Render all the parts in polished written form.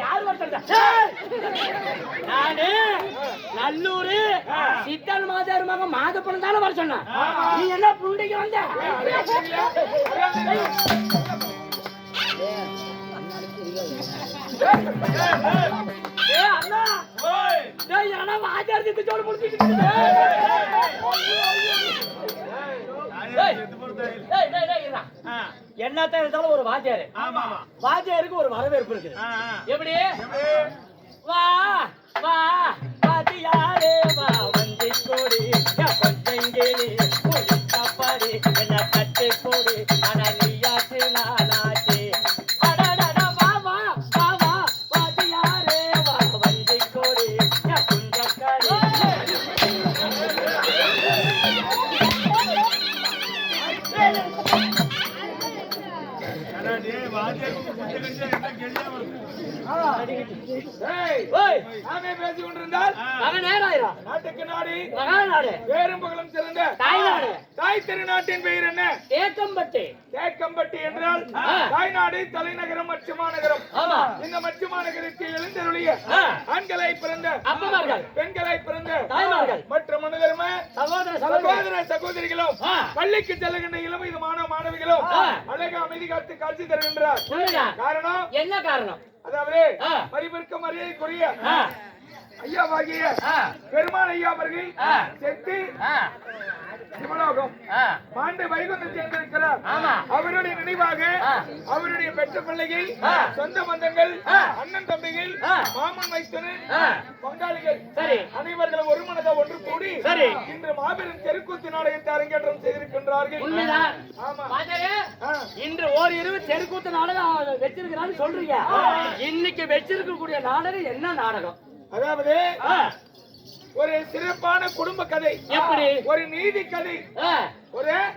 யார் வர நானு நல்லூரு சித்தல் மாதர் மகன் மாதப்பன் தானே வர சொன்ன. நீ என்ன புண்டிக்கு வந்த? அண்ணா வாஜார் சோடு முடிச்சுட்டு என்னத்தான் இருந்தாலும் ஒரு வாத்தியாரு, வாத்தியாருக்கு ஒரு வரவேற்பு இருக்கு. எப்படி வா வா வாத்தியாரே வா வந்து கோடி கொஞ்சங்கேலி கப்பாடி என்ன கட்டு கோடி ஆனா நீயாச்சு நானாச்சு. வா வா வா வா வாத்தியாரே வா வந்து கோடி குஞ்சக்காரி. பேசிக் கொண்டிருந்தால் நாட்டுக்கு நாடு மகாநாடு பேரும் புகழும் சிறந்த தாய்நாடு. தாய் திருநாட்டின் பெயர் என்ன? தேக்கம்பட்டி. தேக்கம்பட்டி என்றால் தாய்நாடு தலைநகரம் மச்சு மாநகரம். இந்த மச்சு மாநகருக்கு எழுந்தருளிய ஆண்களை பிறந்த அப்பமார்கள், பெண்களை பிறந்த தாய்மார்கள் மற்ற மனுதர்ம சகோதர சகோதரிகளும் பள்ளிக்கு செல்லுகின்ற இளமை மாணவிகளும் அழக அமைதி காத்து காட்சி தருகின்றார். காரணம் என்ன காரணம்? அதாவது மதிப்பிற்கு மரியாதைக்குரிய ஐயாவாகிய பெருமாள் ஐயா அவர்கள் செத்து சிவலோகம் மாண்டு வைகுந்தத்தை சேர்ந்திருக்கிறார். அவருடைய நினைவாக அவருடைய பெற்ற பிள்ளைகள், சொந்த பந்தங்கள், அண்ணன் தம்பிகள், மாமன் மைத்துனர், பங்காளிகள் அனைவர்களும் ஒரு மனதை ஒன்று கூடி இன்று மாபெரும் தெருக்கூத்து நாடகத்தை அரங்கேற்றம் செய்திருக்கின்றார்கள். இன்று ஓரிரவு தெருக்கூத்து நாடகம் வச்சிருக்கிறான்னு சொல்றீங்க. இன்னைக்கு வச்சிருக்கக்கூடிய நாடகம் என்ன நாடகம்? அதாவது ஒரு சிறப்பான குடும்ப கதை. எப்படி? ஒரு நீதி கதை.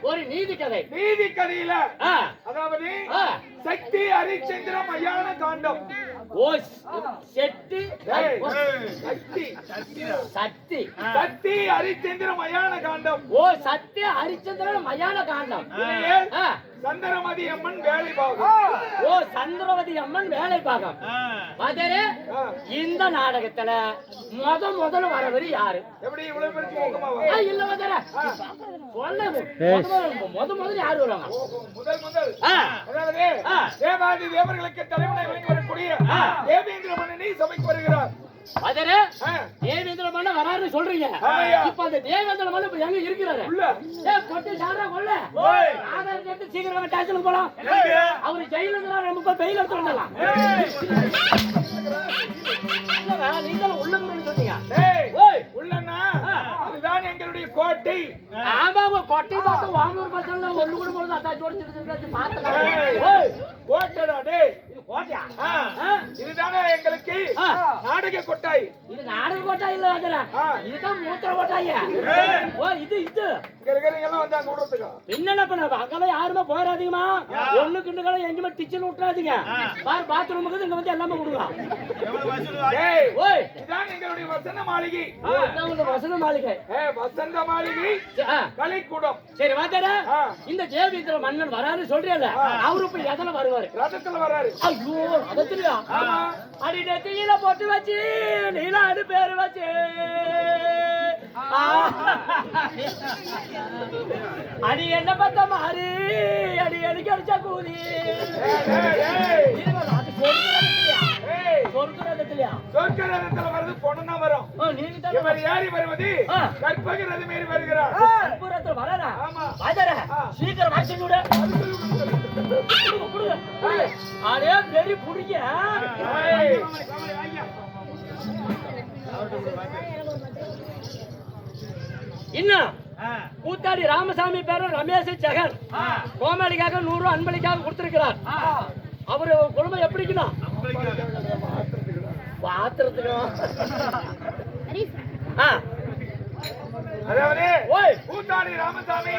ஒரு நீதி கதை. நீதி கதையில அதாவது சக்தி ஹரிச்சந்திர மயான காண்டம். சக்தி சக்தி ஹரிச்சந்திர மயான காண்டம். சக்தி ஹரிச்சந்திர மயான காண்டம். சந்திரமதி அம்மன் வேலை பாகம். சந்திரமதி அம்மன் வேலை பாகம். இந்த நாடகத்துல முதல்ல வரவர் யாரு? எப்படி இவ்வளவு பேருக்கு இல்ல முதல் யாரு வருவாங்க? முதல் அதாவது தேவாதி தேவர்களுக்கு தலைமுறை விளங்கி வரக்கூடிய தேவேந்திர மன்னனை சபைக்கு வருகிறார். தேவேந்திர மன்னன் வராருன்னு சொல்றீங்க. இப்ப அந்த தேவேந்திர மன்னன் இப்ப எங்க இருக்கிறாரு? கொட்டி சாடுறா கொள்ள ஆதார் கேட்டு சீக்கிரமா ஸ்டேஷனுக்கு போலாம். அவரு ஜெயில இருந்தா நம்ம பெயில் எடுத்து வரலாம். நீங்களும் உள்ள சொன்னீங்க. உள்ளன்னா அதுதான் எங்களுடைய கோட்டை. ஆமா கோட்டை பார்த்து வாங்கூர் பசங்க ஒண்ணு கூட போது அதான் ஜோடிச்சிட்டு பார்த்தேன். கோட்டடா டேய், இது கோட்டையா? இதுதானே எங்களுக்கு நாடக கொட்டாய். இது நாடக கொட்டாய் இல்ல அதரா, இதுதான் மூத்திர கொட்டாய். இது இங்க இருக்கிறவங்க எல்லாம் வந்து அங்க விடுறதுக்கு என்னென்ன பண்ண அங்கெல்லாம் யாருமே போயிடாதீங்கம்மா. ஒண்ணு கிண்டுகளை எங்கேயுமே டிச்சன் விட்டுறாதீங்க. பாத்ரூமுக்கு இங்க வந்து எல்லாமே கொடுக்கலாம். இதான் எங்களுடைய வசந்த மாளிகை. வசந்த மாளிகை, வசந்த மாளிகை கலைக்கூடம். சரி வாத்தாரா, இந்த தேவேந்திர மன்னன் வராரு சொல்றீல்ல, அவரு இப்ப எதன வருவாரு? ரதத்துல வராரு. ஐயோ ரதத்துலயா? அடி நெத்தியில போட்டு வச்சு நீலாடு பேரு வச்சு அடி என்ன பத்த மாறி அடி அடிக்க அடிச்சா கூலி. சொர்க்கரதத்துல வருது பொண்ணுனா வரும். இவர் ஏறி வருவது கற்பக ரதம் ஏறி வருகிறார். கற்பகரதத்துல வரறா? ஆமா. வாஜரா சீக்கிரம் வாசி விடு. அடே பெரிய புடிங்க. இன்னும் கூத்தாடி ராமசாமி பேரும் ரமேஷ் ஜெகன் கோமாளிக்காக 100 அன்பளிக்காக கொடுத்திருக்கிறார். அவரு குடும்பம் எப்படிக்குன்னா பாத்திரத்துக்கு அதாவது கூத்தாடி ராமசாமி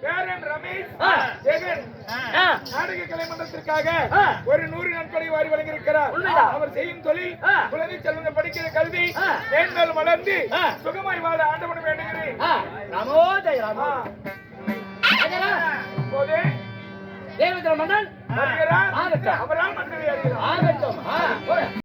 பேரன் ரமேஷ் ஜெகன் நாடக கலை மன்றத்திற்காக ஒரு 100 நன்கொடை வாரி வழங்கியிருக்கிறார். அவர் செய்யும் தொழில் குழந்தை செல்வங்கள் படிக்கிற கல்வி மேன்மேல் வளர்ந்து சுகமாய் வாழ ஆண்டவன் வேண்டுகிறேன். நமோ ஜெய ராமா. தேவேந்திர மன்னன் அவரால் மந்திரி ஆகட்டும்.